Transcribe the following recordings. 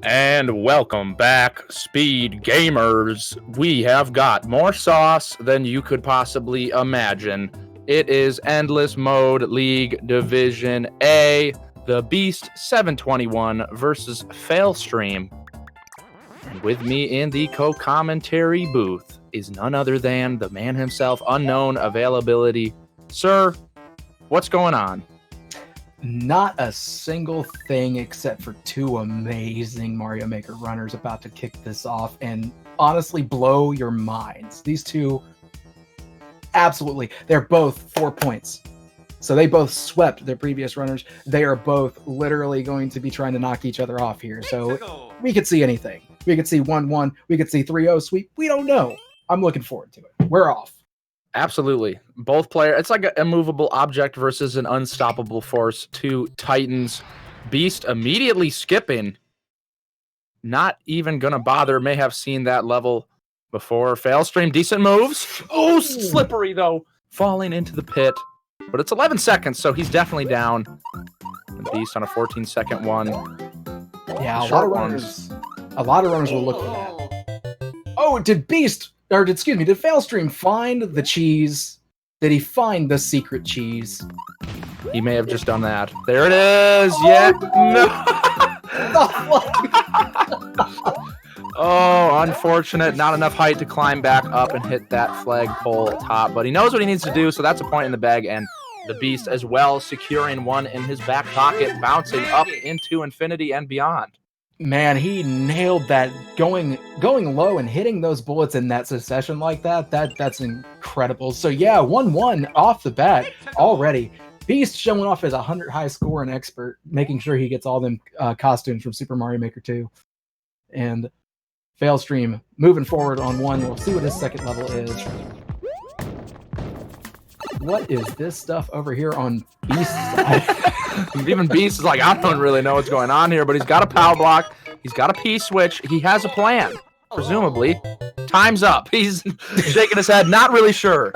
And welcome back, Speed Gamers. We have got more sauce than you could possibly imagine. It is Endless Mode League Division A, Thabeast721 versus Failstream. And with me in the co-commentary booth is none other than the man himself, unknown availability. Sir, what's going on? Not a single thing except for two amazing Mario Maker runners about to kick this off and honestly blow your minds. These two, absolutely, they're both 4 points. So they both swept their previous runners. They are both literally going to be trying to knock each other off here. So we could see anything. We could see 1-1. We could see 3-0 sweep. We don't know. I'm looking forward to it. We're off. Absolutely. Both players. It's like an immovable object versus an unstoppable force. Two titans. Beast immediately skipping. Not even going to bother. May have seen that level before. Failstream, decent moves. Oh, slippery though. Falling into the pit. But it's 11 seconds, so he's definitely down. And Beast on a 14-second one. Yeah, a lot of runners will look for that. Oh, did Failstream find the cheese? Did he find the secret cheese? He may have just done that. There it is. Yeah. No. Oh, unfortunate. Not enough height to climb back up and hit that flagpole top. But he knows what he needs to do, so that's a point in the bag. And the Beast as well, securing one in his back pocket, bouncing up into infinity and beyond. Man, he nailed that. Going low and hitting those bullets in that succession like that's incredible. So yeah, 1-1 off the bat already. Beast showing off as a 100 high score and expert, making sure he gets all them costumes from Super Mario Maker 2. And Failstream moving forward on one. We'll see what his second level is. What is this stuff over here on Beast's side? Even Beast is like, I don't really know what's going on here, but he's got a power block. He's got a P-switch. He has a plan, presumably. Time's up. He's shaking his head, not really sure.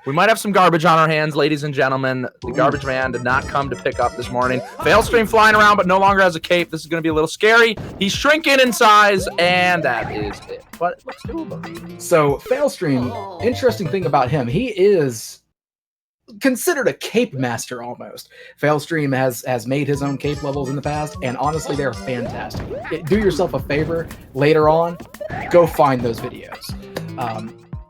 We might have some garbage on our hands, ladies and gentlemen. The garbage man did not come to pick up this morning. Failstream flying around, but no longer has a cape. This is going to be a little scary. He's shrinking in size, and that is it. But it looks doable. So Failstream, interesting thing about him, he is considered a cape master almost. Failstream has made his own cape levels in the past, and honestly, they're fantastic. Do yourself a favor later on, go find those videos.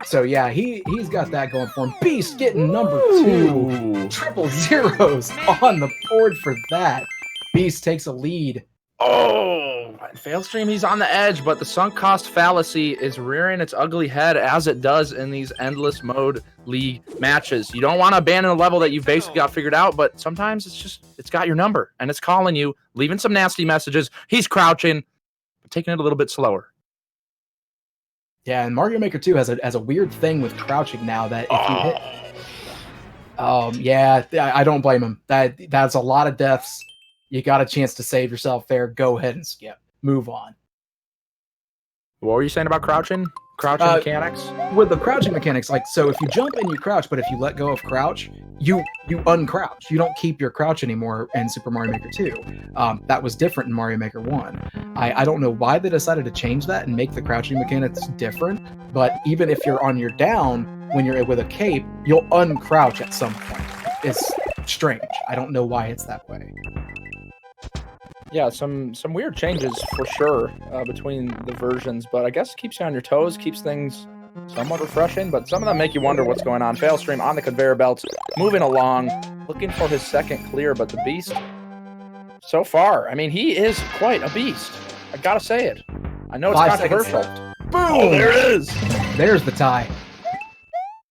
So yeah, he's got that going for him. Beast getting number 2, triple zeros on the board for that. Beast takes a lead. Oh, Failstream, he's on the edge, but the sunk cost fallacy is rearing its ugly head as it does in these endless mode league matches. You don't want to abandon a level that you've basically got figured out, but sometimes it's got your number and it's calling you, leaving some nasty messages. He's crouching, but taking it a little bit slower. Yeah, and Mario Maker 2 has a weird thing with crouching now that if you hit... yeah, I don't blame him. That's a lot of deaths. You got a chance to save yourself there. Go ahead and skip. Move on. What were you saying about crouching? Crouching mechanics? With the crouching mechanics, like, so if you jump and you crouch, but if you let go of crouch, you uncrouch. You don't keep your crouch anymore in Super Mario Maker 2. That was different in Mario Maker 1. I don't know why they decided to change that and make the crouching mechanics different, but even if you're on your down, when you're with a cape, you'll uncrouch at some point. It's strange. I don't know why it's that way. Yeah, some weird changes for sure between the versions, but I guess it keeps you on your toes, keeps things somewhat refreshing, but some of them make you wonder what's going on. Failstream on the conveyor belts, moving along, looking for his second clear, but the Beast, so far, I mean, he is quite a beast. I gotta say it. I know it's controversial. Boom! Oh, there it is! There's the tie.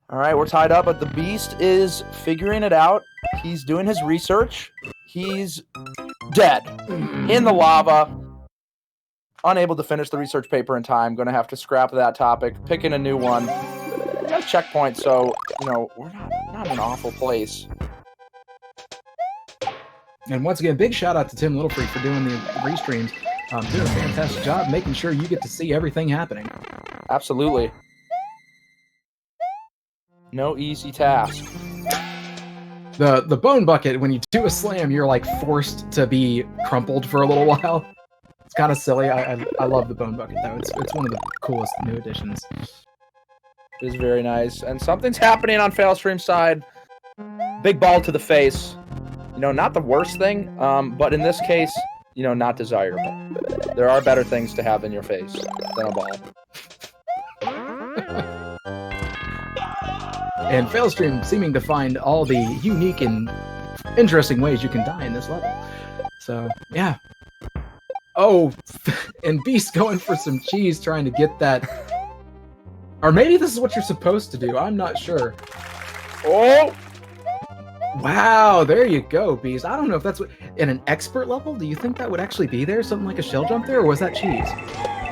All right, we're tied up, but the Beast is figuring it out. He's doing his research. He's dead in the lava. Unable to finish the research paper in time. Going to have to scrap that topic. Picking a new one. We got a checkpoint, so, we're not in an awful place. And once again, big shout out to Tim Littlefree for doing the restreams. Doing a fantastic job making sure you get to see everything happening. Absolutely. No easy task. The bone bucket, when you do a slam, you're like forced to be crumpled for a little while. It's kind of silly. I love the bone bucket though. It's one of the coolest new additions. It is very nice. And something's happening on Failstream's side. Big ball to the face. You know, not the worst thing, but in this case, you know, not desirable. There are better things to have in your face than a ball. And Failstream seeming to find all the unique and interesting ways you can die in this level. So, yeah. Oh, and Beast going for some cheese, trying to get that. Or maybe this is what you're supposed to do. I'm not sure. Oh! Wow, there you go, Beast. I don't know if that's what... In an expert level, do you think that would actually be there? Something like a shell jump there, or was that cheese?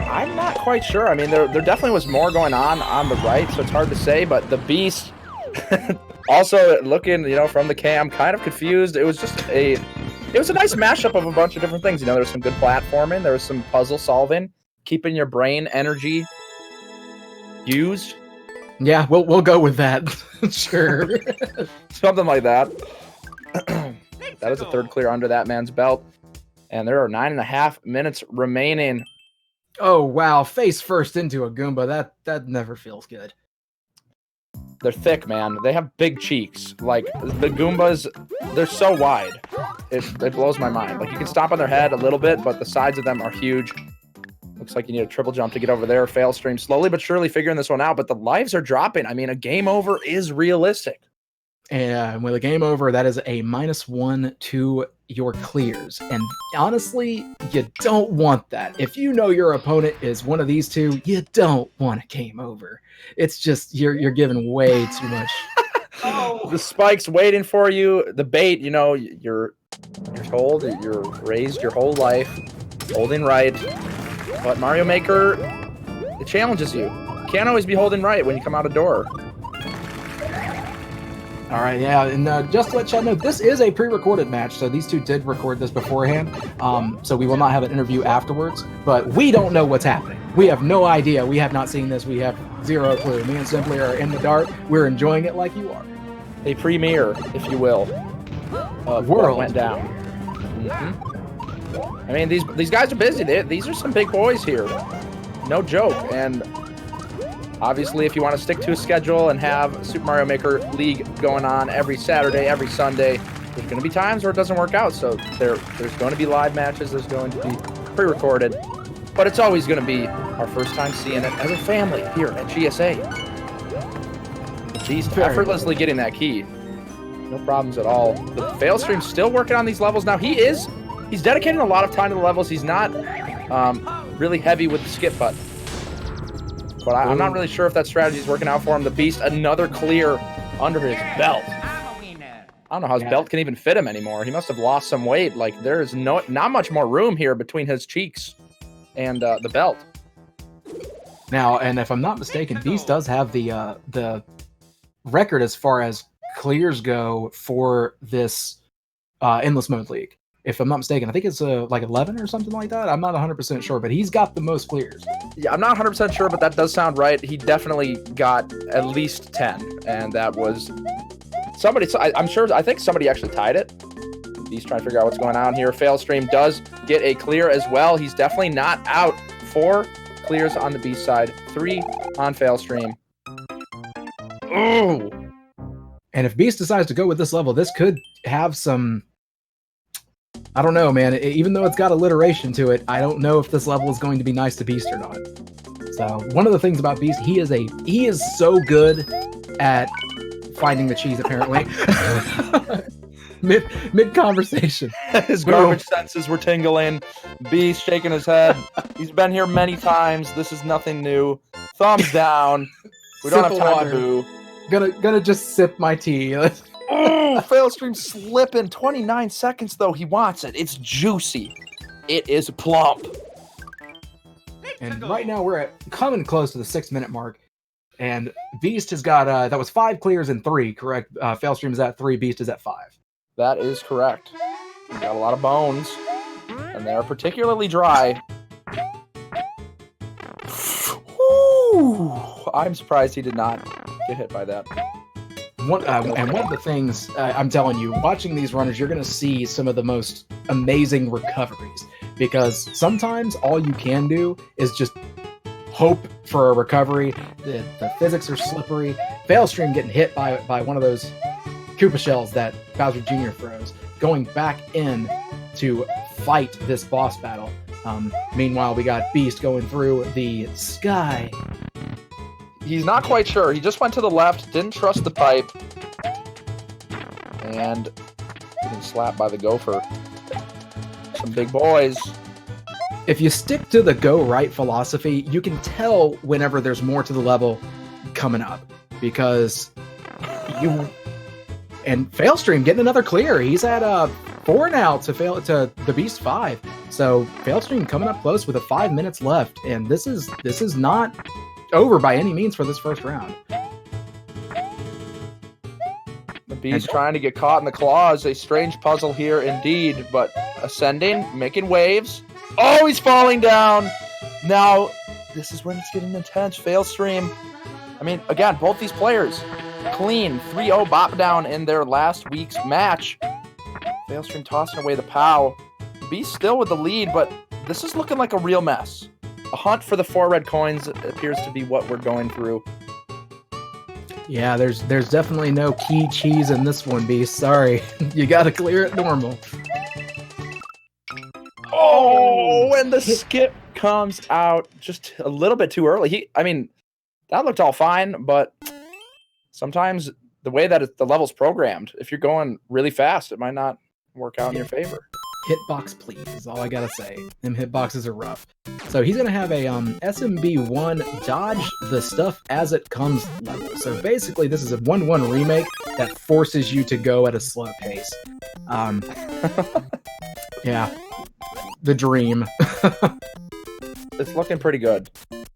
I'm not quite sure. I mean, there definitely was more going on the right, so it's hard to say, but the Beast... also, looking, you know, from the cam, kind of confused. It was just it was a nice mashup of a bunch of different things. You know, there was some good platforming, there was some puzzle solving, keeping your brain energy used. Yeah, we'll go with that. Sure. Something like that. That is a third clear under that man's belt. And there are 9.5 minutes remaining. Oh, wow. Face first into a Goomba. That never feels good. They're thick, man. They have big cheeks. Like, the Goombas, they're so wide. It blows my mind. Like, you can stomp on their head a little bit, but the sides of them are huge. Looks like you need a triple jump to get over there. Failstream slowly but surely figuring this one out, but the lives are dropping. I mean, a game over is realistic. And with a game over, that is a -1 to your clears. And honestly, you don't want that. If you know your opponent is one of these two, you don't want a game over. It's just, you're giving way too much. Oh. The spike's waiting for you. The bait, you know, you're told, you're raised your whole life holding right. But Mario Maker, it challenges you. You can't always be holding right when you come out a door. All right, yeah, and just to let y'all know, this is a pre-recorded match, so these two did record this beforehand, so we will not have an interview afterwards, but we don't know what's happening. We have no idea. We have not seen this. We have zero clue. Me and Simply are in the dark. We're enjoying it like you are. A premiere, if you will, of what went down. I mean, these guys are busy. These are some big boys here. No joke. And obviously, if you want to stick to a schedule and have Super Mario Maker League going on every Saturday, every Sunday, there's going to be times where it doesn't work out. So there's going to be live matches. There's going to be pre-recorded. But it's always going to be our first time seeing it as a family here at GSA. He's effortlessly getting that key. No problems at all. The Failstream's still working on these levels. Now, he's dedicating a lot of time to the levels. He's not really heavy with the skip button. But I'm not really sure if that strategy is working out for him. The Beast, another clear under his belt. I don't know how his belt can even fit him anymore. He must have lost some weight. Like, there's not much more room here between his cheeks and the belt. Now, and if I'm not mistaken, Beast does have the record as far as clears go for this Endless Mode League. If I'm not mistaken, I think it's like 11 or something like that. I'm not 100% sure, but he's got the most clears. Yeah, I'm not 100% sure, but that does sound right. He definitely got at least 10, and that was somebody. I think somebody actually tied it. He's trying to figure out what's going on here. Failstream does get a clear as well. He's definitely not out. 4 clears on the Beast side, 3 on Failstream. Oh! And if Beast decides to go with this level, this could have some... I don't know, man. Even though it's got alliteration to it, I don't know if this level is going to be nice to Beast or not. So one of the things about Beast, he is so good at finding the cheese, apparently. mid conversation. His garbage senses were tingling. Beast shaking his head. He's been here many times. This is nothing new. Thumbs down. We don't have time to boo. Gonna just sip my tea. Oh, Failstream slipping. 29 seconds, though. He wants it. It's juicy. It is plump. And right now, we're coming close to the 6-minute mark. And Beast has got, that was 5 clears and 3, correct? Failstream is at 3, Beast is at 5. That is correct. He's got a lot of bones. And they are particularly dry. Ooh, I'm surprised he did not get hit by that. And one of the things I'm telling you, watching these runners, you're going to see some of the most amazing recoveries. because sometimes all you can do is just hope for a recovery. The physics are slippery. Failstream getting hit by one of those Koopa shells that Bowser Jr. throws, going back in to fight this boss battle. Meanwhile, we got Beast going through the sky. He's not quite sure. He just went to the left, didn't trust the pipe, and getting slapped by the gopher. Some big boys. If you stick to the go right philosophy, you can tell whenever there's more to the level coming up, because you and Failstream getting another clear. He's at 4 now to Thabeast 5. So Failstream coming up close with 5 minutes left, and this is not over by any means for this first round. The Beast trying to get caught in the claws. A strange puzzle here indeed, but ascending, making waves. Oh, he's falling down. Now, this is when it's getting intense. Failstream. I mean, again, both these players clean 3-0 bop down in their last week's match. Failstream tossing away the POW. Beast still with the lead, but this is looking like a real mess. A hunt for the 4 red coins appears to be what we're going through. Yeah, there's definitely no key cheese in this one, Beast. Sorry. You got to clear it normal. Oh, and the skip comes out just a little bit too early. I mean, that looked all fine, but sometimes the way that the level's programmed, if you're going really fast, it might not work out in your favor. Hitbox, please, is all I gotta say. Them hitboxes are rough. So he's gonna have a SMB1 dodge the stuff as it comes level. So basically, this is a 1-1 remake that forces you to go at a slow pace. Yeah, the dream. It's looking pretty good.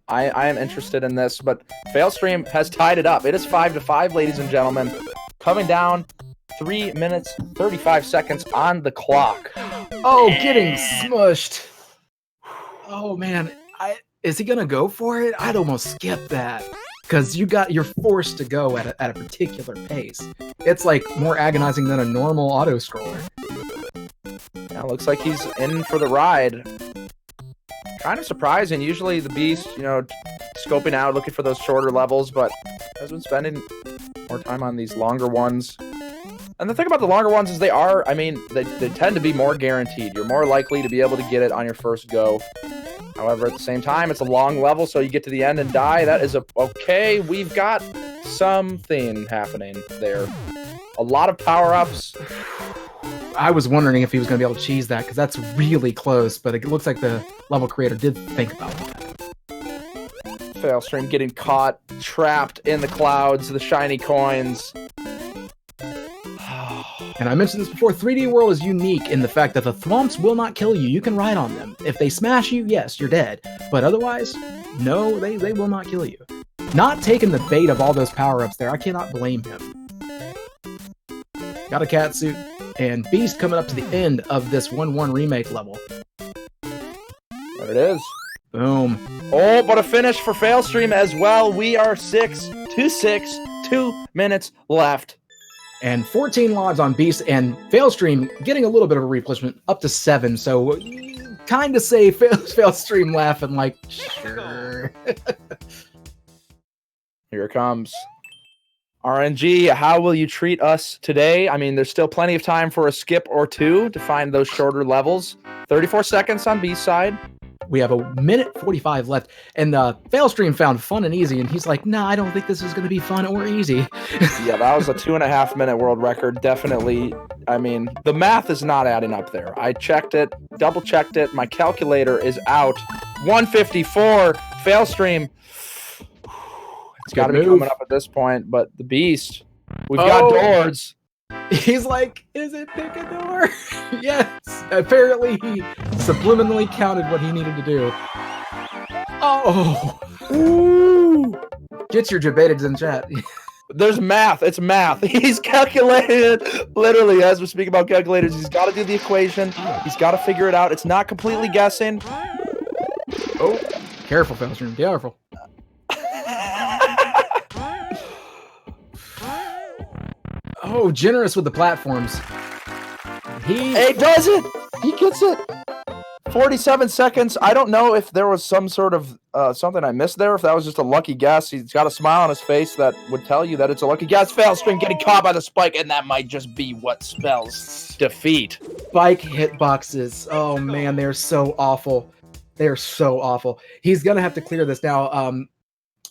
I am interested in this, but Failstream has tied it up. It is 5-5, ladies and gentlemen. Coming down, 3 minutes, 35 seconds on the clock. Oh, getting smushed. Oh man, is he gonna go for it? I'd almost skip that, because you're forced to go at a particular pace. It's like more agonizing than a normal auto scroller. Yeah, looks like he's in for the ride. Kind of surprising. Usually the Beast, scoping out, looking for those shorter levels, but has been spending more time on these longer ones. And the thing about the longer ones is they tend to be more guaranteed. You're more likely to be able to get it on your first go. However, at the same time, it's a long level, so you get to the end and die. That is okay. We've got something happening there. A lot of power-ups. I was wondering if he was going to be able to cheese that, because that's really close, but it looks like the level creator did think about that. Failstream getting caught, trapped in the clouds, the shiny coins. And I mentioned this before, 3D World is unique in the fact that the thwomps will not kill you. You can ride on them. If they smash you, yes, you're dead. But otherwise, no, they will not kill you. Not taking the bait of all those power-ups there, I cannot blame him. Got a catsuit, and Beast coming up to the end of this 1-1 remake level. There it is. Boom. Oh, but a finish for Failstream as well. We are 6-6, 2 minutes left. And 14 lives on Beast, and Failstream getting a little bit of a replenishment up to 7. So kind of say Failstream laughing like, sure. Here it comes. RNG, how will you treat us today? I mean, there's still plenty of time for a skip or two to find those shorter levels. 34 seconds on Beast side. We have 1:45 left, and Failstream found fun and easy, and he's like, nah, I don't think this is going to be fun or easy. Yeah, that was a 2.5 minute world record. Definitely. I mean, the math is not adding up there. I checked it, double checked it. My calculator is out. 154. Failstream. It's got to be coming up at this point, but the Beast, we've got doors. He's like, is it pick a door? Yes. Apparently he subliminally counted what he needed to do. Oh. Ooh. Get your debateds in chat. There's math. It's math. He's calculated. Literally, as we're speaking about calculators, he's got to do the equation. He's got to figure it out. It's not completely guessing. Oh. Careful, Failstream. Careful. Oh, generous with the platforms. He does it. He gets it. 47 seconds. I don't know if there was some sort of something I missed there. If that was just a lucky guess. He's got a smile on his face that would tell you that it's a lucky guess. Failstream getting caught by the spike, and that might just be what spells defeat. Spike hitboxes. Oh man, they're so awful. They're so awful. He's gonna have to clear this now.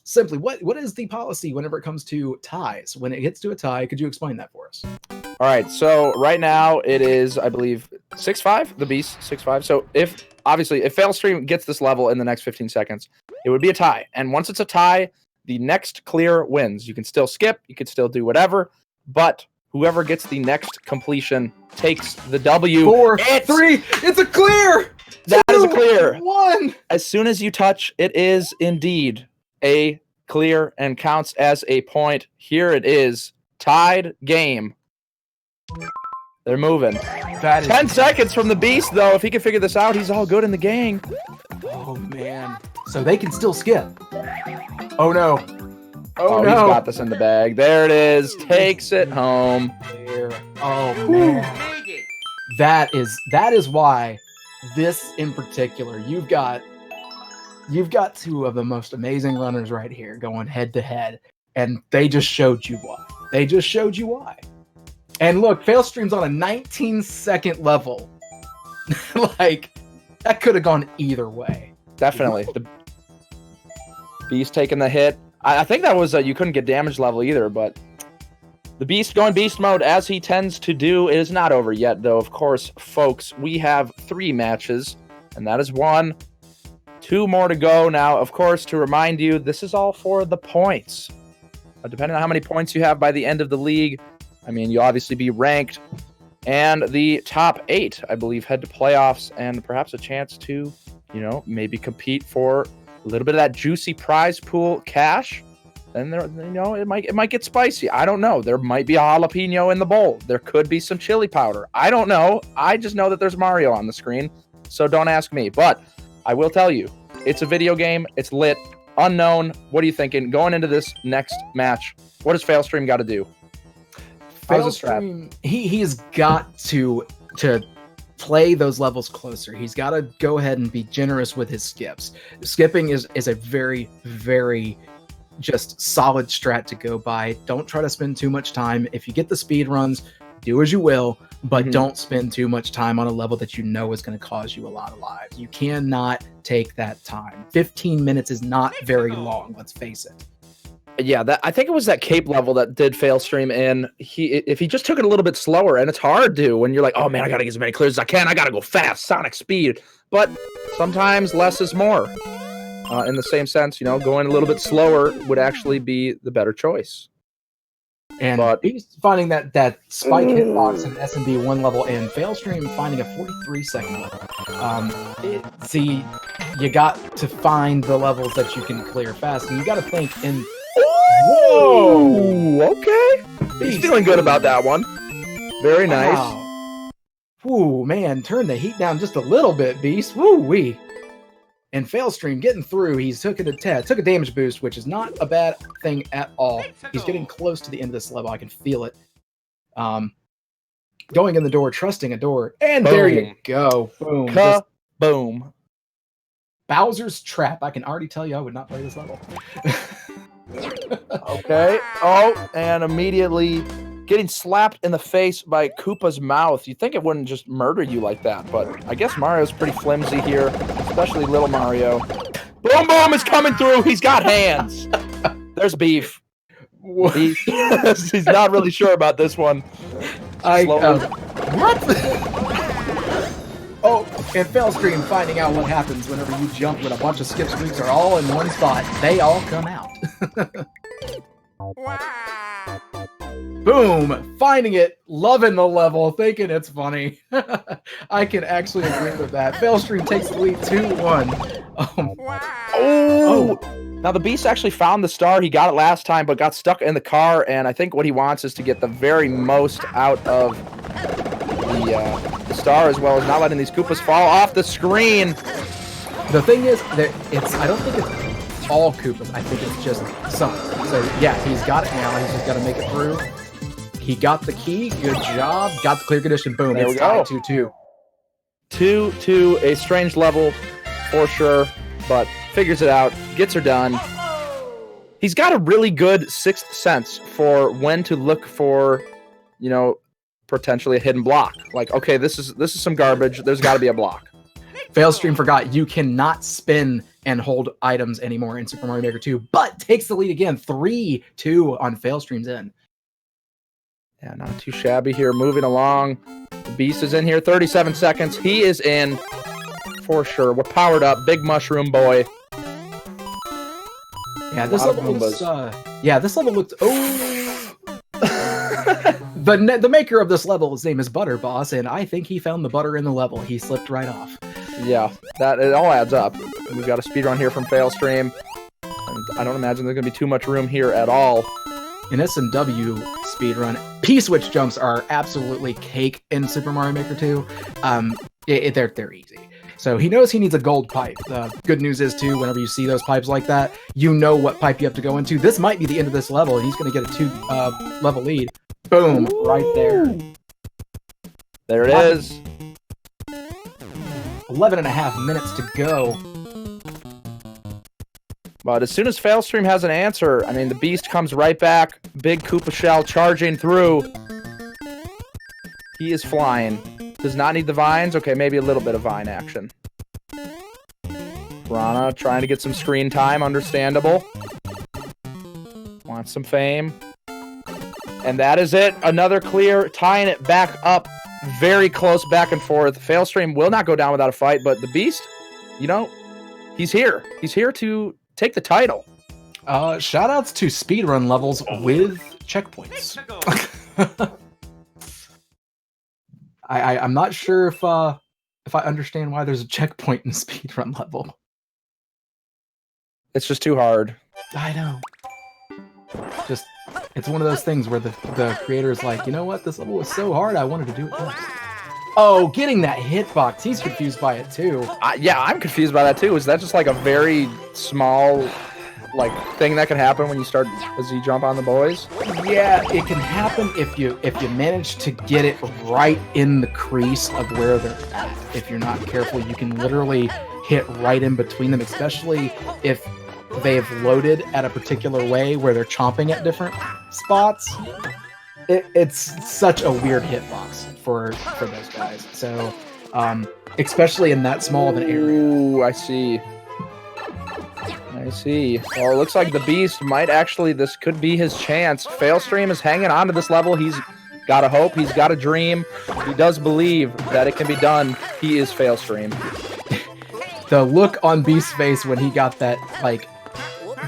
Simply, what is the policy whenever it comes to ties? When it gets to a tie, could you explain that for us? All right, so right now it is, I believe, 6-5, the Beast, 6-5. So if Failstream gets this level in the next 15 seconds, it would be a tie. And once it's a tie, the next clear wins. You can still skip, you can still do whatever, but whoever gets the next completion takes the W. 4, 3, it's a clear! That is a clear. 1! As soon as you touch, it is indeed a clear and counts as a point. Here it is, tied game. They're moving. That is 10 seconds from the Beast, though. If he can figure this out, he's all good in the gang. Oh, man. So they can still skip. Oh, no. Oh, no. He's got this in the bag. There it is. Takes it home. There. Oh, man. That is why this in particular, you've got two of the most amazing runners right here going head to head, and they just showed you why. They just showed you why. And look, Failstream's on a 19-second level. Like, that could have gone either way. Definitely. The Beast taking the hit. I think that was you couldn't get damage level either, but the Beast going beast mode as he tends to do. It is not over yet, though. Of course, folks, we have 3 matches, and that is 1. 2 more to go now. Of course, to remind you, this is all for the points. Depending on how many points you have by the end of the league, I mean, you'll obviously be ranked. And the top 8, I believe, head to playoffs and perhaps a chance to, maybe compete for a little bit of that juicy prize pool cash. Then there, it might get spicy. I don't know. There might be a jalapeno in the bowl. There could be some chili powder. I don't know. I just know that there's Mario on the screen. So don't ask me. But I will tell you, it's a video game. It's lit. Unknown. What are you thinking? Going into this next match, what does Failstream got to do? Failstream, he's got to play those levels closer. He's got to go ahead and be generous with his skips. Skipping is a very, very just solid strat to go by. Don't try to spend too much time. If you get the speed runs, do as you will, but don't spend too much time on a level that you know is going to cause you a lot of lives. You cannot take that time. 15 minutes is not very long, let's face it. Yeah, I think it was that cape level that did Failstream in. If he just took it a little bit slower, and it's hard to when you're like, oh man, I gotta get as many clears as I can. I gotta go fast, Sonic speed. But sometimes less is more. In the same sense, going a little bit slower would actually be the better choice. And he's finding that spike hitbox in SMB1 level, and Failstream finding a 43-second level. See, you got to find the levels that you can clear fast, and you got to think in. Whoa! Okay, he's feeling good about that one. Very nice. Wow. Ooh, man, turn the heat down just a little bit, Beast. Woo-wee. And Failstream getting through. He's took a damage boost, which is not a bad thing at all. He's getting close to the end of this level. I can feel it. Going in the door, trusting a door, and boom. There you go. Boom. Boom. Bowser's Trap. I can already tell you I would not play this level. Okay. Oh, and immediately getting slapped in the face by Koopa's mouth. You'd think it wouldn't just murder you like that, but I guess Mario's pretty flimsy here, especially little Mario. Boom Boom is coming through. He's got hands. There's beef. He's not really sure about this one. What? Oh, and Failstream finding out what happens whenever you jump when a bunch of skip streaks are all in one spot. They all come out. Boom! Finding it, loving the level, thinking it's funny. I can actually agree with that. Failstream takes the lead 2-1. Oh! Now the Beast actually found the star. He got it last time, but got stuck in the car, and I think what he wants is to get the very most out of the star, as well as not letting these Koopas fall off the screen. The thing is that I don't think it's all Koopas. I think it's just some. So yeah, he's got it now. He's just got to make it through. He got the key. Good job. Got the clear condition. Boom. There it's we go. tied 2-2. to a strange level for sure, but figures it out, gets her done. He's got a really good sixth sense for when to look for, you know, potentially a hidden block. Like, okay, this is some garbage. There's got to be a block. Failstream forgot you cannot spin and hold items anymore in Super Mario Maker 2, but takes the lead again, 3-2 on Failstream's end. Yeah, not too shabby here. Moving along. The Beast is in here. 37 seconds. He is in for sure. We're powered up. Big Mushroom Boy. Yeah, this level looks. This level looks. Oh, the maker of this level, his name is Butterboss, and I think he found the butter in the level. He slipped right off. Yeah, it all adds up. We've got a speedrun here from Failstream. And I don't imagine there's gonna be too much room here at all. In SMW speedrun, P-switch jumps are absolutely cake in Super Mario Maker 2. They're easy. So he knows he needs a gold pipe. The good news is, too, whenever you see those pipes like that, you know what pipe you have to go into. This might be the end of this level, and he's going to get a 2-level lead. Boom, right there. There it is. 11 and a half minutes to go. But as soon as Failstream has an answer, I mean, the Beast comes right back. Big Koopa Shell charging through. He is flying. Does not need the vines. Okay, maybe a little bit of vine action. Rana trying to get some screen time. Understandable. Wants some fame. And that is it. Another clear. Tying it back up. Very close back and forth. Failstream will not go down without a fight, but the Beast, you know, he's here. He's here to take the title. Shoutouts to speedrun levels with checkpoints. I'm not sure if I understand why there's a checkpoint in speedrun level. It's just too hard. I know. Just it's one of those things where the creator's like, you know what, this level was so hard, I wanted to do it first. Oh, getting that hitbox. He's confused by it too. Yeah, I'm confused by that too. Is that just like a very small like thing that can happen when you start as you jump on the boys? Yeah, it can happen if you manage to get it right in the crease of where they're at. If you're not careful, you can literally hit right in between them, especially if they've loaded at a particular way where they're chomping at different spots. It's such a weird hitbox for those guys. So, especially in that small of an area. Ooh, I see. Well, it looks like the Beast might actually, this could be his chance. Failstream is hanging on to this level. He's got a hope. He's got a dream. He does believe that it can be done. He is Failstream. The look on Beast's face when he got that, like,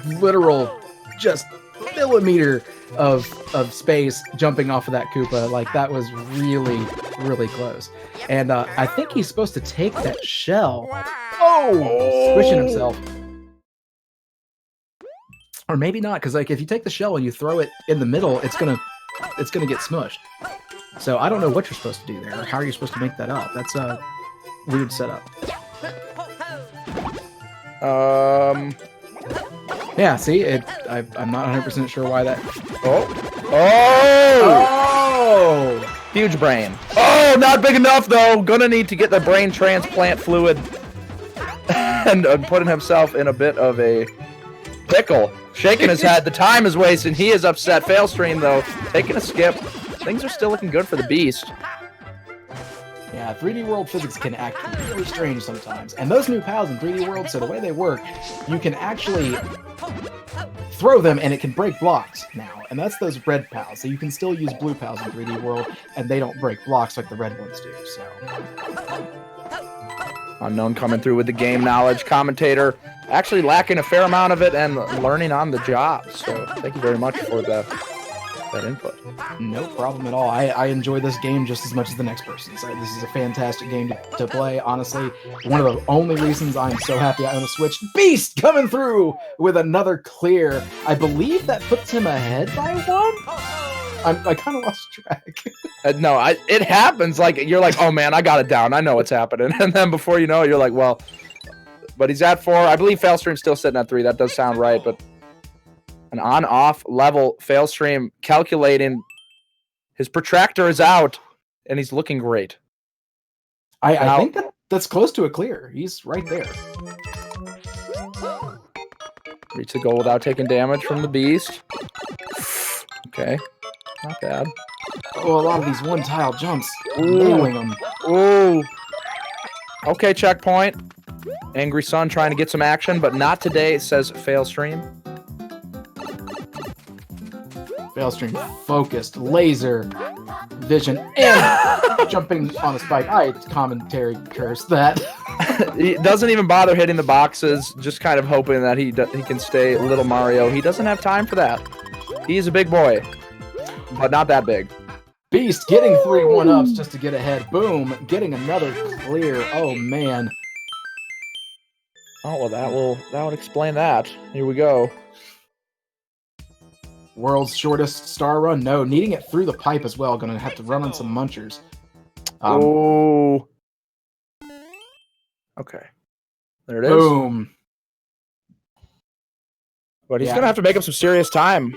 literal, just millimeter of space jumping off of that Koopa, like, that was really, really close. And I think he's supposed to take that shell. Oh! Squishing himself. Or maybe not, because like if you take the shell and you throw it in the middle, it's gonna get smushed. So I don't know what you're supposed to do there, or how are you supposed to make that up? That's a weird setup. Yeah, see, I'm not 100% sure why that. Oh! Huge brain. Oh, not big enough though. Gonna need to get the brain transplant fluid, and putting himself in a bit of a pickle. Shaking his head. The time is wasting. He is upset. Failstream, though, taking a skip. Things are still looking good for the Beast. Yeah, 3D World physics can act really strange sometimes. And those new pals in 3D World, so the way they work, you can actually throw them and it can break blocks now. And that's those red pals. So you can still use blue pals in 3D World, and they don't break blocks like the red ones do. So Unknown coming through with the game knowledge. Commentator actually lacking a fair amount of it and learning on the job. So thank you very much for that input. No problem at all. I enjoy this game just as much as the next person. So this is a fantastic game to play. Honestly, one of the only reasons I'm so happy I own a Switch. Beast coming through with another clear. I believe that puts him ahead by one. I kind of lost track. No, it happens. Like, you're like, oh man, I got it down. I know what's happening. And then before you know it, you're like, well, but he's at 4. I believe Failstream's still sitting at 3. That does sound right, but an on-off level. Failstream calculating. His protractor is out, and he's looking great. I think that that's close to a clear. He's right there. Reach the goal without taking damage from the beast. Okay, not bad. Oh, a lot of these one-tile jumps, nailing them. Ooh. Okay, checkpoint. Angry Sun trying to get some action, but not today, it says Failstream. Failstream focused, laser, vision, and jumping on a spike. I commentary curse that. He doesn't even bother hitting the boxes, just kind of hoping that he can stay little Mario. He doesn't have time for that. He's a big boy, but not that big. Beast getting 3 1-ups just to get ahead. Boom, getting another clear. Oh, man. Oh, well, that would explain that. Here we go. World's shortest star run? No, needing it through the pipe as well. Gonna have to run on some munchers. Oh. Okay. There it is. Boom. But he's gonna have to make up some serious time.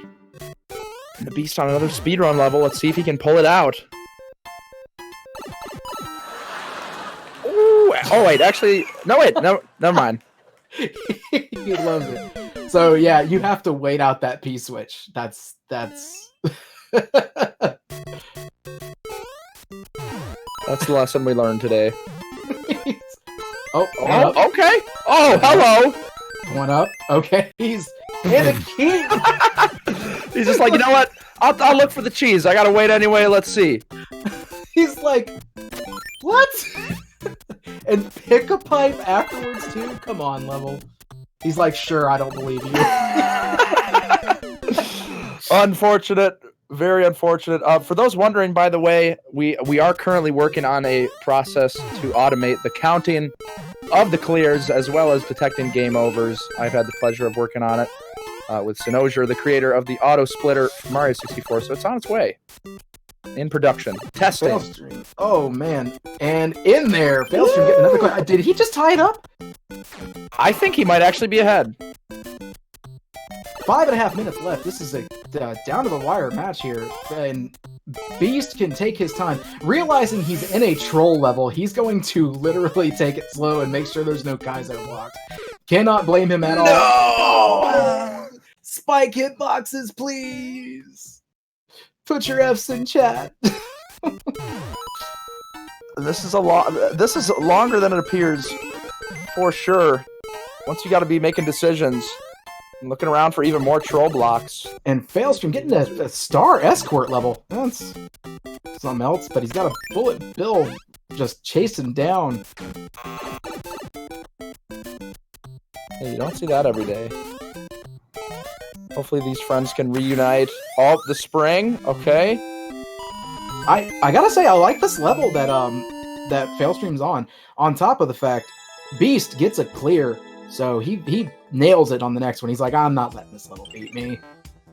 And the Beast on another speedrun level. Let's see if he can pull it out. Ooh. Oh, wait. Actually, no, wait. No, never mind. He loves it. So yeah, you have to wait out that P-switch. That's That's the lesson we learned today. Oh, okay. Oh, hello. 1-up. Okay, he's in a key. He's just like, you know what? I'll look for the cheese. I gotta wait anyway. Let's see. He's like, what? And pick a pipe afterwards too? Come on, Level. He's like, sure, I don't believe you. Unfortunate. Very unfortunate. For those wondering, by the way, we are currently working on a process to automate the counting of the clears as well as detecting game overs. I've had the pleasure of working on it with Sinosier, the creator of the auto splitter for Mario 64, so it's on its way. In production. Testing. Failstream. Oh, man. And in there, Failstream getting another question. Did he just tie it up? I think he might actually be ahead. 5.5 minutes left. This is a down-to-the-wire match here. And Beast can take his time. Realizing he's in a troll level, he's going to literally take it slow and make sure there's no Kaizo blocks. Cannot blame him at all. No! Spike hitboxes, please! Put your F's in chat. This is longer than it appears, for sure. Once you got to be making decisions, and looking around for even more troll blocks. And Failstream getting a star escort level. That's something else, but he's got a bullet bill just chasing down. Hey, you don't see that every day. Hopefully these friends can reunite. Oh, the spring. Okay. I gotta say, I like this level that that Failstream's on. On top of the fact, Beast gets a clear, so he nails it on the next one. He's like, I'm not letting this level beat me.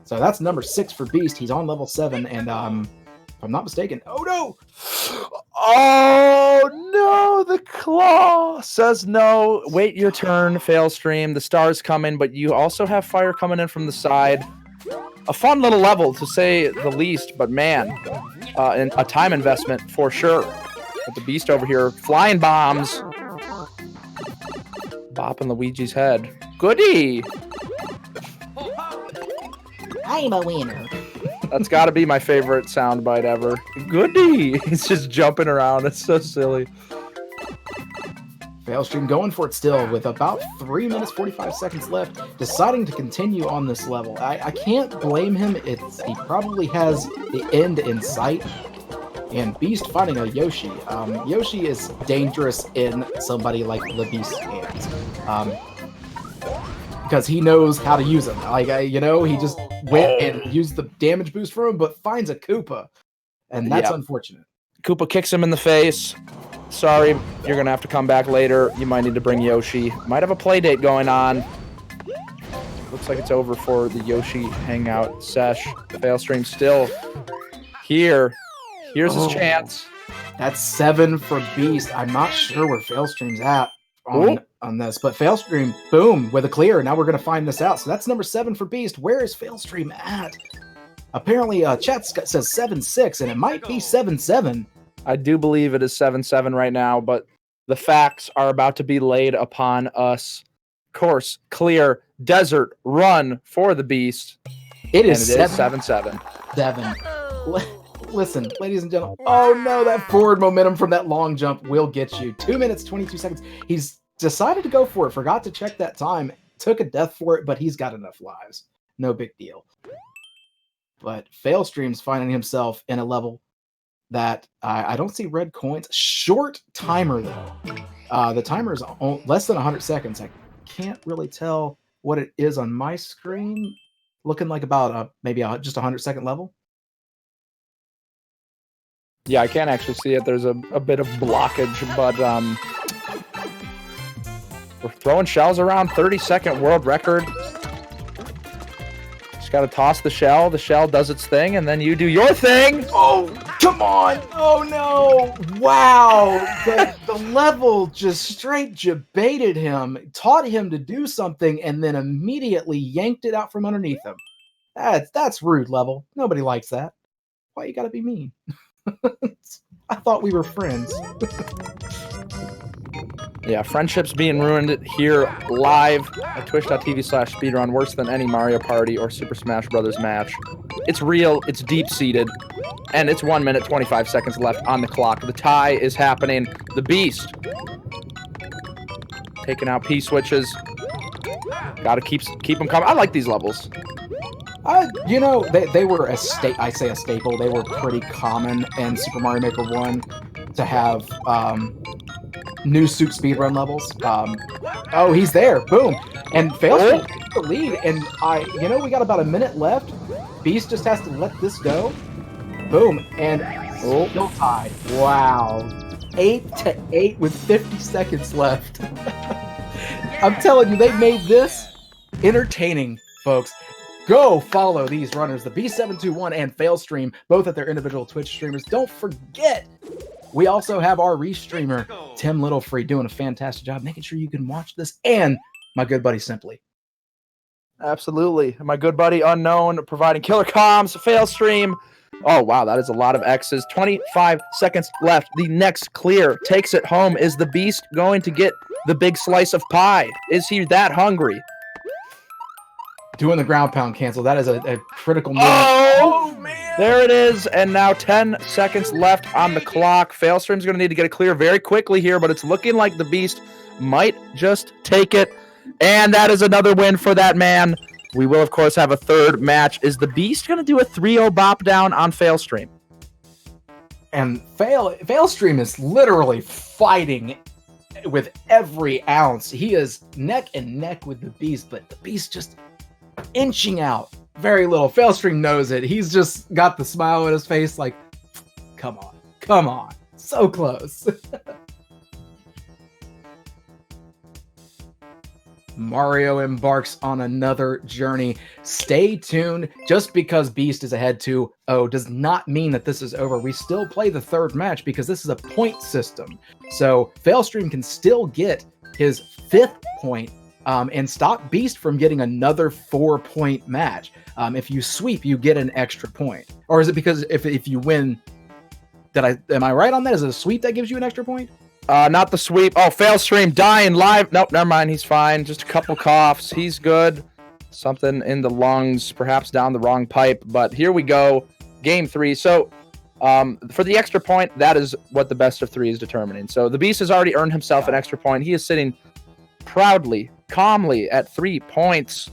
So that's number 6 for Beast. He's on level 7, and if I'm not mistaken, oh no! Oh no! The claw says no. Wait your turn, Failstream. The star's coming, but you also have fire coming in from the side. A fun little level, to say the least, but man, and a time investment for sure. With the Beast over here, flying bombs. Bopping Luigi's head. Goody! I'm a winner. That's got to be my favorite soundbite ever. Goody! He's just jumping around. It's so silly. Failstream going for it still with about 3 minutes 45 seconds left, deciding to continue on this level. I can't blame him. He probably has the end in sight. And Beast fighting a Yoshi. Yoshi is dangerous in somebody like the Beast's hands. Because he knows how to use them. He just went and used the damage boost for him, but finds a Koopa. And that's unfortunate. Koopa kicks him in the face. Sorry, you're going to have to come back later. You might need to bring Yoshi. Might have a play date going on. Looks like it's over for the Yoshi hangout sesh. Failstream still here. Here's his chance. That's 7 for Beast. I'm not sure where Failstream's at on this, but Failstream, boom, with a clear. Now we're going to find this out. So that's number 7 for Beast. Where is Failstream at? Apparently, chat says 7-6, and it might be 7-7. I do believe it is 7-7 right now, but The facts are about to be laid upon us. Course clear, desert run for the Beast. It is 7-7. 7. Listen, ladies and gentlemen. Oh no, that forward momentum from that long jump will get you. 2 minutes, 22 seconds. He's decided to go for it. Forgot to check that time. Took a death for it, but he's got enough lives. No big deal. But Failstream's finding himself in a level that I don't see red coins. Short timer, though. The timer is less than 100 seconds. I can't really tell what it is on my screen. Looking like about maybe just 100-second level. Yeah, I can't actually see it. There's a bit of blockage, but we're throwing shells around. 30-second world record. Just got to toss the shell. The shell does its thing, and then you do your thing. Oh, come on. Oh, no. Wow. The level just straight debated him, taught him to do something, and then immediately yanked it out from underneath him. That's rude, level. Nobody likes that. Why you got to be mean? I thought we were friends. Yeah, friendships being ruined here live at twitch.tv/speedrun. Worse than any Mario Party or Super Smash Brothers match. It's real, it's deep-seated, and it's 1 minute, 25 seconds left on the clock. The tie is happening. The Beast taking out P-switches. Gotta keep them coming. I like these levels. You know, they were a staple. They were pretty common in Super Mario Maker 1 to have new Soup speedrun levels. Oh, he's there. Boom. And Failstream takes the lead. And we got about a minute left. Beast just has to let this go. Boom. And still tied. Wow. 8-8 with 50 seconds left. I'm telling you, they made this entertaining, folks. Go follow these runners, the Beast721 and Failstream, both at their individual Twitch streamers. Don't forget, we also have our restreamer, Tim Littlefree, doing a fantastic job making sure you can watch this, and my good buddy Simply. Absolutely. My good buddy Unknown providing killer comms, Failstream. Oh, wow, that is a lot of X's. 25 seconds left. The next clear takes it home. Is the Beast going to get the big slice of pie? Is he that hungry? Doing the ground pound cancel. That is a critical move. Oh, man. There it is. And now 10 seconds left on the clock. Failstream's going to need to get it clear very quickly here, but it's looking like the Beast might just take it. And that is another win for that man. We will, of course, have a third match. Is the Beast going to do a 3-0 bop down on Failstream? And Failstream is literally fighting with every ounce. He is neck and neck with the Beast, but the Beast just inching out very little. Failstream knows it. He's just got the smile on his face like, come on, so close. Mario embarks on another journey. Stay tuned. Just because Beast is ahead 2-0 does not mean that this is over. We still play the third match because this is a point system. So Failstream can still get his 5th point and stop Beast from getting another 4-point match. If you sweep, you get an extra point. Or is it because if you win, am I right on that? Is it a sweep that gives you an extra point? Not the sweep. Oh, Failstream dying live. Nope, never mind. He's fine. Just a couple coughs. He's good. Something in the lungs, perhaps down the wrong pipe. But here we go. Game 3. So for the extra point, that is what the best of 3 is determining. So the Beast has already earned himself an extra point. He is sitting proudly, calmly at 3 points.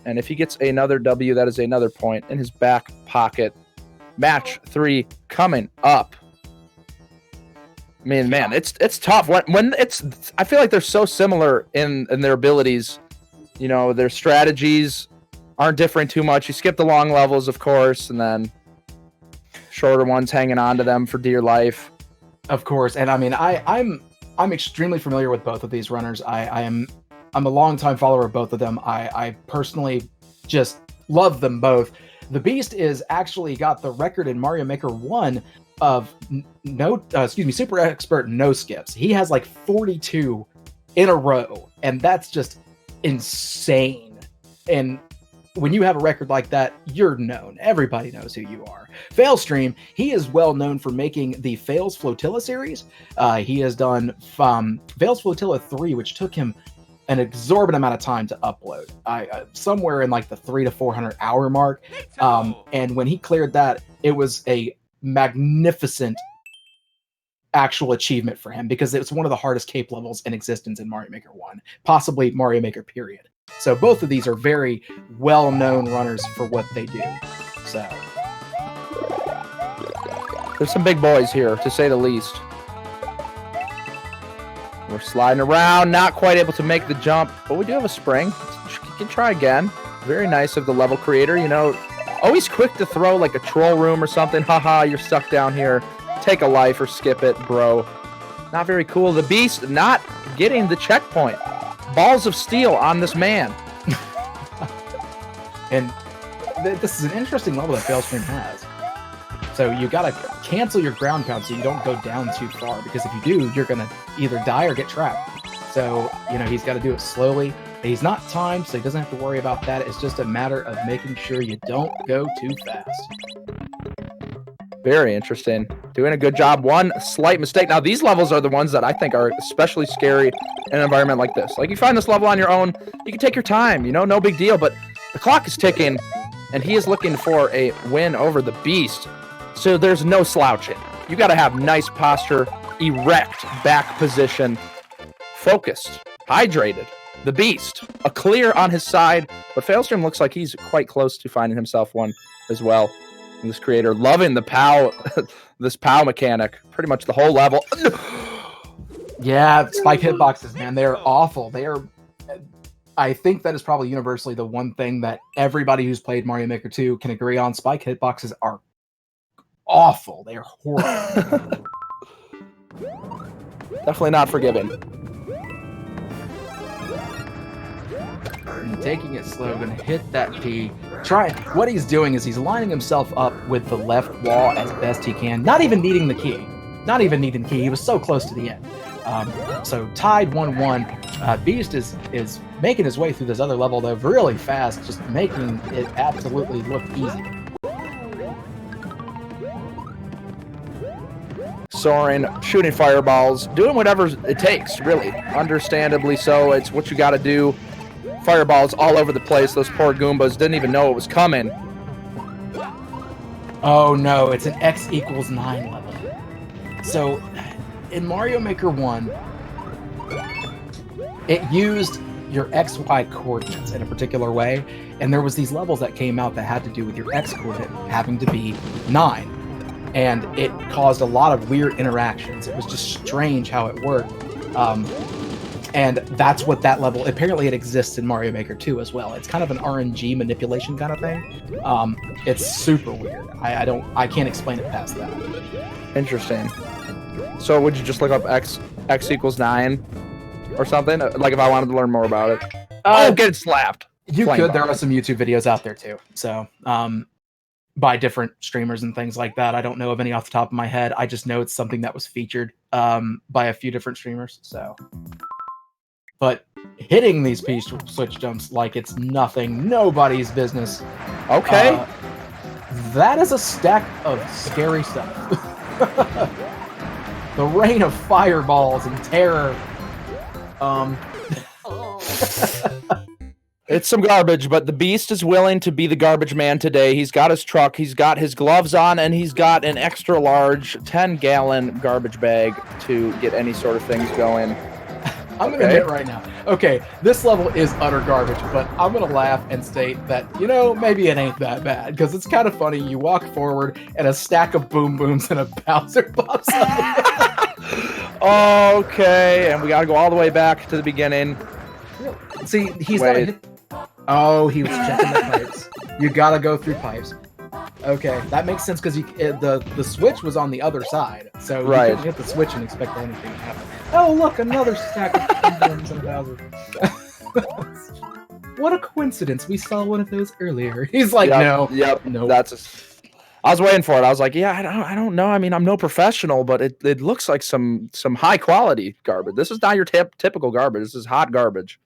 And if he gets another W, that is another point in his back pocket. Match 3 coming up. I mean, man, it's tough. When I feel like they're so similar in their abilities. You know, their strategies aren't different too much. You skip the long levels, of course, and then shorter ones hanging on to them for dear life. Of course, and I mean, I'm extremely familiar with both of these runners. I'm a longtime follower of both of them. I personally just love them both. The Beast is actually got the record in Mario Maker 1 of Super Expert no skips. He has like 42 in a row, and that's just insane. And when you have a record like that, you're known. Everybody knows who you are. Failstream, he is well known for making the Fails Flotilla series. He has done Fails Flotilla 3, which took him an exorbitant amount of time to upload. Somewhere in like the 300 to 400 hour mark. And when he cleared that, it was a magnificent actual achievement for him because it was one of the hardest cape levels in existence in Mario Maker 1, possibly Mario Maker period. So both of these are very well-known runners for what they do. So there's some big boys here, to say the least. We're sliding around, not quite able to make the jump, but we do have a spring. We can try again. Very nice of the level creator, you know. Always quick to throw like a troll room or something. Haha, you're stuck down here. Take a life or skip it, bro. Not very cool. The Beast not getting the checkpoint. Balls of steel on this man. And this is an interesting level that Failstream has. So you gotta cancel your ground pound so you don't go down too far, because if you do, you're gonna either die or get trapped. So, you know, he's got to do it slowly. He's not timed, so he doesn't have to worry about that. It's just a matter of making sure you don't go too fast. Very interesting. Doing a good job. One slight mistake. Now, these levels are the ones that I think are especially scary in an environment like this. Like, you find this level on your own, you can take your time, you know, no big deal. But the clock is ticking, and he is looking for a win over the Beast. So there's no slouching. You got to have nice posture, erect back position, focused, hydrated. The Beast, a clear on his side, but Failstream looks like he's quite close to finding himself one as well. And this creator loving the POW, this POW mechanic, pretty much the whole level. Yeah, spike hitboxes, man, they are awful. They are. I think that is probably universally the one thing that everybody who's played Mario Maker 2 can agree on. Spike hitboxes are awful. They are horrible. Definitely not forgiving. And taking it slow, gonna hit that P. What he's doing is he's lining himself up with the left wall as best he can, not even needing the key. Not even needing the key. He was so close to the end. So tied 1-1. Beast is making his way through this other level though really fast, just making it absolutely look easy. Soaring, shooting fireballs, doing whatever it takes, really. Understandably so. It's what you got to do. Fireballs all over the place. Those poor Goombas didn't even know it was coming. Oh no, it's an X = 9 level. So, in Mario Maker 1, it used your XY coordinates in a particular way, and there was these levels that came out that had to do with your X coordinate having to be 9. And it caused a lot of weird interactions. It was just strange how it worked. And that's what that level, apparently it exists in Mario Maker 2 as well. It's kind of an RNG manipulation kind of thing. It's super weird. I can't explain it past that. Interesting. So would you just look up X = 9 or something? Like if I wanted to learn more about it. Get slapped. You could. There are some YouTube videos out there too. So, by different streamers and things like that. I don't know of any off the top of my head. I just know it's something that was featured by a few different streamers. So, but hitting these P-switch jumps like it's nothing, nobody's business. Okay. That is a stack of scary stuff. The rain of fireballs and terror. It's some garbage, but the Beast is willing to be the garbage man today. He's got his truck, he's got his gloves on, and he's got an extra large 10-gallon garbage bag to get any sort of things going. I'm going to admit right now, okay, this level is utter garbage, but I'm going to laugh and state that, you know, maybe it ain't that bad, because it's kind of funny. You walk forward, and a stack of boom booms and a Bowser pops up. Okay, and we got to go all the way back to the beginning. See, he's not hit. Oh, he was checking the pipes. You got to go through pipes. Okay, that makes sense because the switch was on the other side, so you couldn't hit the switch and expect anything to happen. Oh, look, another stack of bombs and Bowser. What a coincidence! We saw one of those earlier. He's like, no, I was waiting for it. I was like, yeah, I don't know. I mean, I'm no professional, but it looks like some high quality garbage. This is not your typical garbage. This is hot garbage.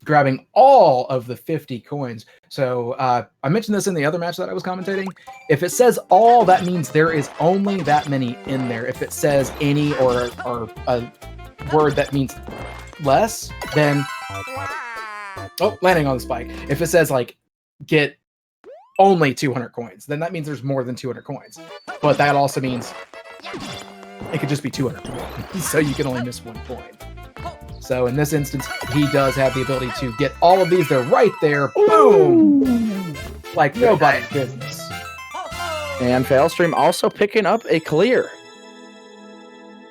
grabbing all of the 50 coins. So I mentioned this in the other match that I was commentating. If it says all, that means there is only that many in there. If it says any or a word that means less, then landing on the spike. If it says like get only 200 coins, then that means there's more than 200 coins. But that also means it could just be 200 coins, so you can only miss 1 coin. So in this instance, he does have the ability to get all of these. They're right there. Boom! Like nobody's business. And Failstream also picking up a clear.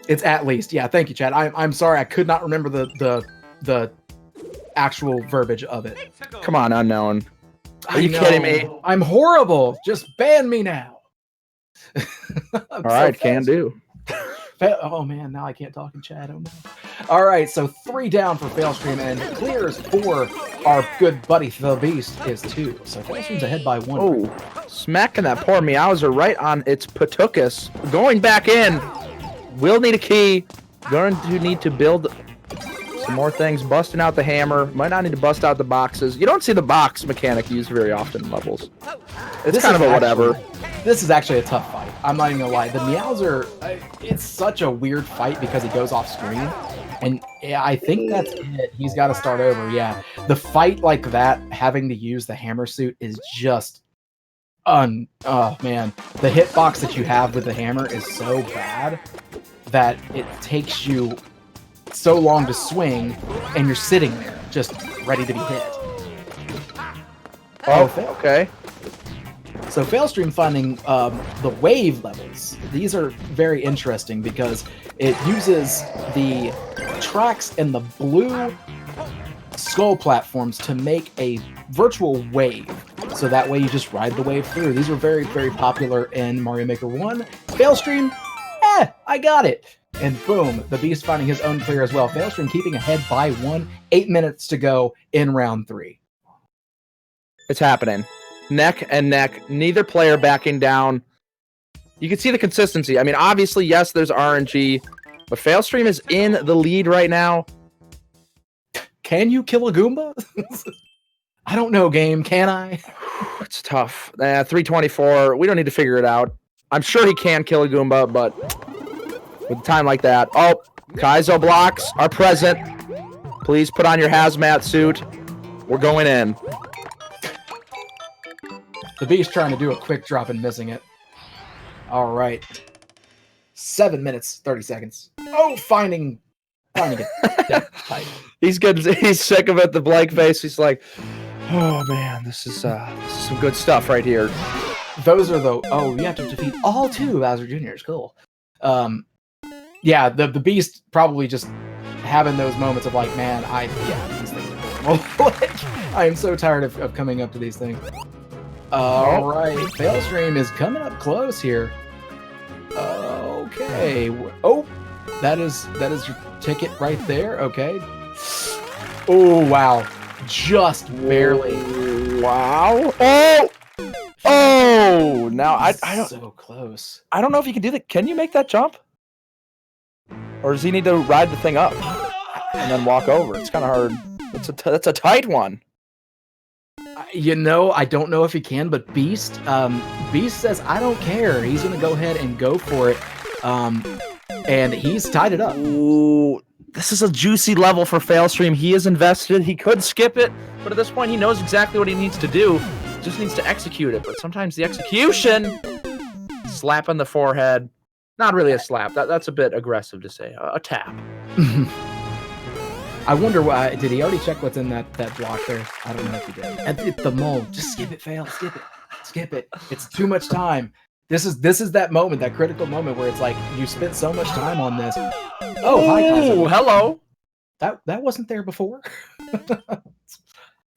It's at least. Yeah, thank you, Chad. I'm sorry, I could not remember the actual verbiage of it. Come on, Unknown. Are you kidding me? I'm horrible. Just ban me now. All right, can do. Oh man, now I can't talk in chat. Oh no. All right, so 3 down for Failstream, and clears for our good buddy Thabeast is 2. So Failstream's ahead by 1. Oh, smacking that poor Meowser right on its patukas. Going back in. Will need a key. Going to need to build some more things. Busting out the hammer. Might not need to bust out the boxes. You don't see the box mechanic used very often in levels. It's kind of a whatever. This is actually a tough fight. I'm not even gonna lie. The Meowser, it's such a weird fight because he goes off screen. And yeah, I think that's it. He's got to start over. Yeah. The fight like that, having to use the hammer suit is just oh man. The hitbox that you have with the hammer is so bad that it takes you so long to swing, and you're sitting there just ready to be hit. Oh, okay. So Failstream finding the wave levels. These are very interesting because it uses the tracks and the blue skull platforms to make a virtual wave. So that way you just ride the wave through. These were very, very popular in Mario Maker 1. Failstream, I got it. And boom, the Beast finding his own clear as well. Failstream keeping ahead by 1. 8 minutes to go in round 3. It's happening. Neck and neck. Neither player backing down. You can see the consistency. I mean, obviously, yes, there's RNG, but Failstream is in the lead right now. Can you kill a Goomba? I don't know, game. Can I? It's tough. 324. We don't need to figure it out. I'm sure he can kill a Goomba, but with a time like that. Oh, Kaizo blocks are present. Please put on your hazmat suit. We're going in. The Beast trying to do a quick drop and missing it. All right. 7 minutes, 30 seconds. Oh, finding it. Tight. He's sick of it, the blank face. He's like, oh man, this is some good stuff right here. Those are you have to defeat all 2 Bowser Juniors. Cool. Yeah, the Beast probably just having those moments of like, man, these things are horrible. I am so tired of coming up to these things. All right, Failstream is coming up close here. Okay. Oh, that is your ticket right there. Okay. Oh wow, just barely. Wow. Oh. Now I don't. So close. I don't know if you can do that. Can you make that jump? Or does he need to ride the thing up and then walk over? It's kind of hard. That's a tight one. I don't know if he can, but Beast says, I don't care. He's going to go ahead and go for it. And he's tied it up. Ooh, this is a juicy level for Failstream. He is invested. He could skip it, but at this point, he knows exactly what he needs to do. He just needs to execute it. But sometimes the execution, slap on the forehead. Not really a slap. That's a bit aggressive to say. A tap. I wonder why. Did he already check what's in that block there? I don't know if he did. And the mole. Just skip it, Fail. Skip it. Skip it. It's too much time. This is that moment, that critical moment where it's like you spent so much time on this. Oh, hi, Kaizo. Hello. That wasn't there before.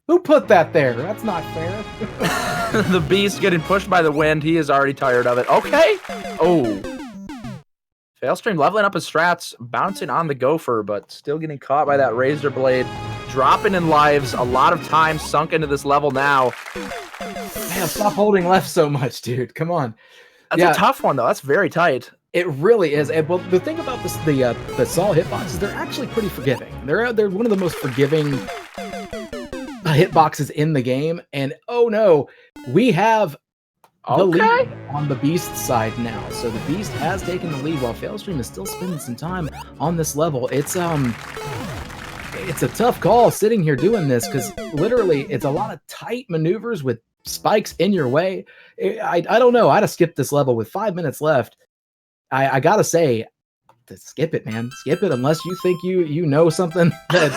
Who put that there? That's not fair. The Beast getting pushed by the wind. He is already tired of it. Okay. Oh. Failstream leveling up his strats, bouncing on the Gopher, but still getting caught by that Razor Blade. Dropping in lives. A lot of time sunk into this level now. Man, stop holding left so much, dude. Come on. That's a tough one, though. That's very tight. It really is. And, well, the thing about the Saw hitboxes, they're actually pretty forgiving. They're one of the most forgiving hitboxes in the game. And oh no, we have the lead on the Beast side now. So the Beast has taken the lead while Failstream is still spending some time on this level. It's a tough call sitting here doing this because literally it's a lot of tight maneuvers with spikes in your way. I don't know. I'd have skipped this level with 5 minutes left. I gotta say, to skip it, man. Skip it unless you think you know something that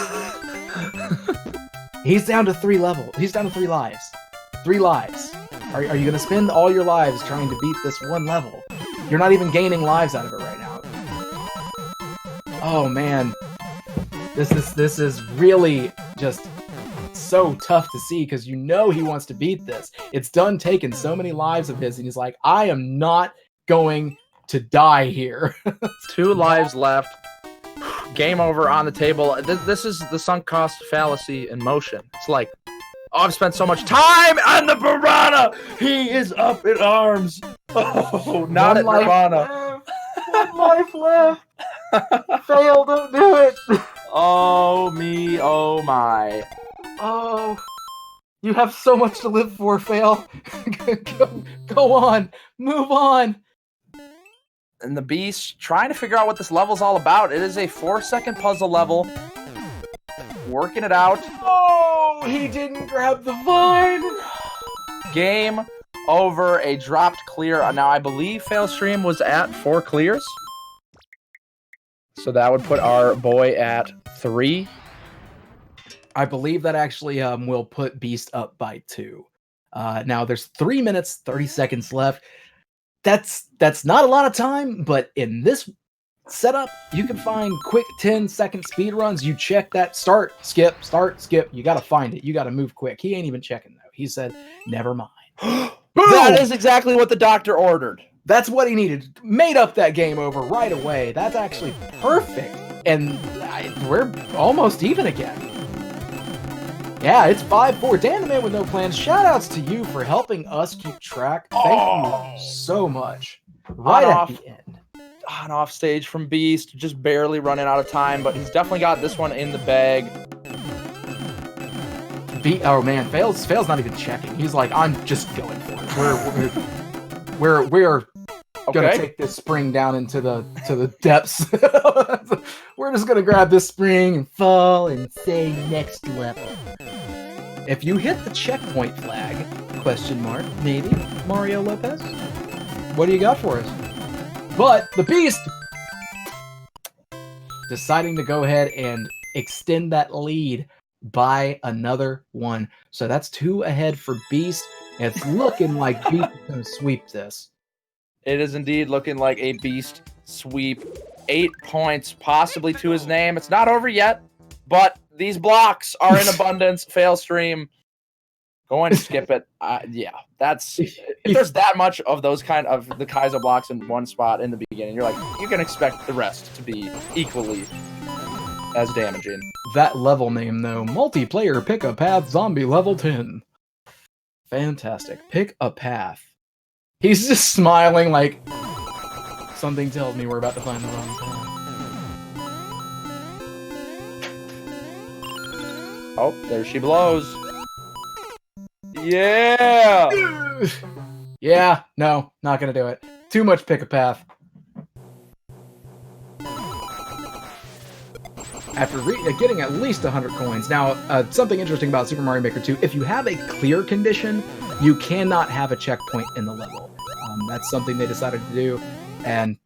he's down to 3 levels. He's down to 3 lives. 3 lives. Are you gonna spend all your lives trying to beat this one level? You're not even gaining lives out of it right now. Oh man. This is really just so tough to see because you know he wants to beat this. It's done taking so many lives of his, and he's like, I am not going to die here. 2 lives left. Game over on the table. This is the sunk cost fallacy in motion. It's like, oh, I've spent so much time on the piranha. He is up in arms. Oh, not at piranha. 1 life left. Fail, don't do it. Oh me, oh my. Oh, you have so much to live for, Fail. Go on, move on. And the Beast trying to figure out what this level's all about. It is a 4-second puzzle level. Working it out. Oh, he didn't grab the vine. Game over. A dropped clear. Now I believe Failstream was at 4 clears. So that would put our boy at 3. I believe that actually will put Beast up by 2. Now there's 3 minutes, 30 seconds left. That's not a lot of time, but in this setup, you can find quick 10-second speed runs. You check that start, skip. You got to find it. You got to move quick. He ain't even checking though. He said, never mind. That is exactly what the doctor ordered. That's what he needed. Made up that game over right away. That's actually perfect. And we're almost even again. Yeah, it's 5-4. Dan the Man with No Plans. Shoutouts to you for helping us keep track. Thank you so much. Right at the end. On off stage from Beast. Just barely running out of time, but he's definitely got this one in the bag. Oh man, Fail's not even checking. He's like, I'm just going for it. We're gonna take this spring down into the depths. We're just gonna grab this spring and fall and say next level. If you hit the checkpoint flag, question mark, maybe, Mario Lopez? What do you got for us? But the Beast deciding to go ahead and extend that lead by another 1. So that's 2 ahead for Beast. And it's looking like Beast is gonna sweep this. It is indeed looking like a Beast sweep. 8 points, possibly to his name. It's not over yet, but these blocks are in abundance. Failstream going to skip it. Yeah, that's if there's that much of those kind of the Kaiser blocks in one spot in the beginning, you're like, you can expect the rest to be equally as damaging. That level name though, multiplayer pick a path zombie level 10. Fantastic. Pick a path. He's just smiling like something tells me we're about to find the wrong path. Oh, there she blows. Yeah! Yeah, no, not gonna do it. Too much pick a path. After getting at least 100 coins. Now, something interesting about Super Mario Maker 2, if you have a clear condition, you cannot have a checkpoint in the level. That's something they decided to do, and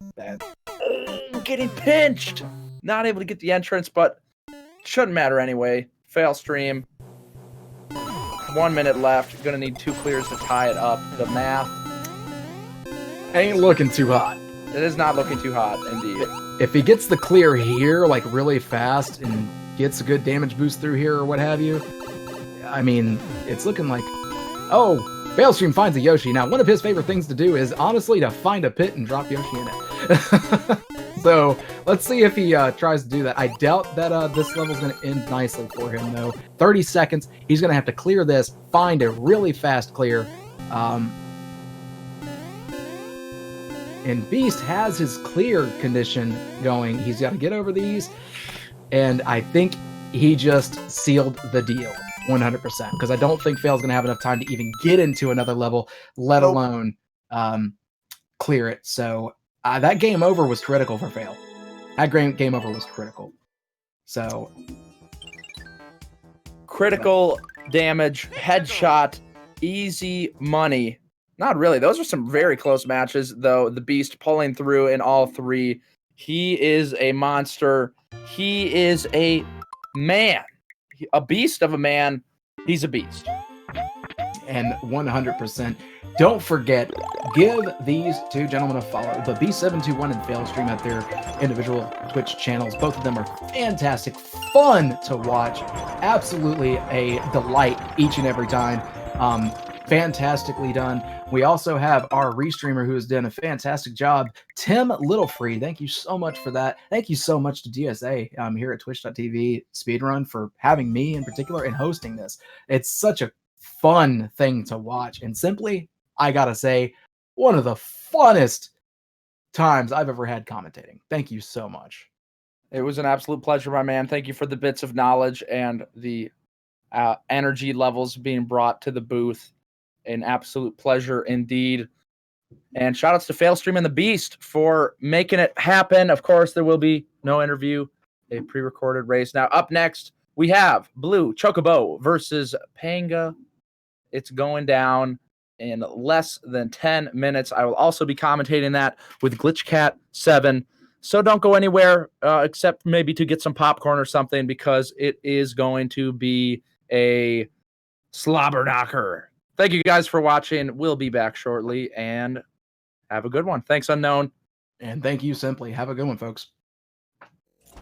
getting pinched! Not able to get the entrance, but shouldn't matter anyway. Failstream. 1 minute left. Gonna need 2 clears to tie it up. The math ain't looking too hot. It is not looking too hot, indeed. If he gets the clear here, like really fast, and gets a good damage boost through here or what have you, I mean, it's looking like... Oh, Failstream finds a Yoshi. Now, one of his favorite things to do is, honestly, to find a pit and drop Yoshi in it. So, let's see if he tries to do that. I doubt that this level's going to end nicely for him, though. 30 seconds. He's going to have to clear this, find a really fast clear. And Beast has his clear condition going. He's got to get over these. And I think he just sealed the deal. 100%. Because I don't think Fail's going to have enough time to even get into another level, let alone clear it. So that game over was critical for Fail. That game over was critical. So critical damage, headshot, easy money. Not really. Those are some very close matches, though. The Beast pulling through in all three. He is a monster. He is a man. A beast of a man. He's a beast. And 100%. Don't forget, give these two gentlemen a follow. Thabeast721 and Failstream at their individual Twitch channels. Both of them are fantastic, fun to watch. Absolutely a delight each and every time. Fantastically done. We also have our restreamer who has done a fantastic job, Tim Littlefree. Thank you so much for that. Thank you so much to GSA here at twitch.tv Speedrun for having me in particular and hosting this. It's such a fun thing to watch, and simply, I gotta say, one of the funnest times I've ever had commentating. Thank you so much. It was an absolute pleasure, my man. Thank you for the bits of knowledge and the energy levels being brought to the booth. An absolute pleasure indeed. And shout outs to Failstream and the Beast for making it happen. Of course, there will be no interview, a pre-recorded race. Now, up next, we have Blue Chocobo versus Panga. It's going down in less than 10 minutes. I will also be commentating that with GlitchCat7. So don't go anywhere except maybe to get some popcorn or something, because it is going to be a slobber knocker. Thank you guys for watching. We'll be back shortly, and have a good one. Thanks, Unknown. And thank you, Simply. Have a good one, folks.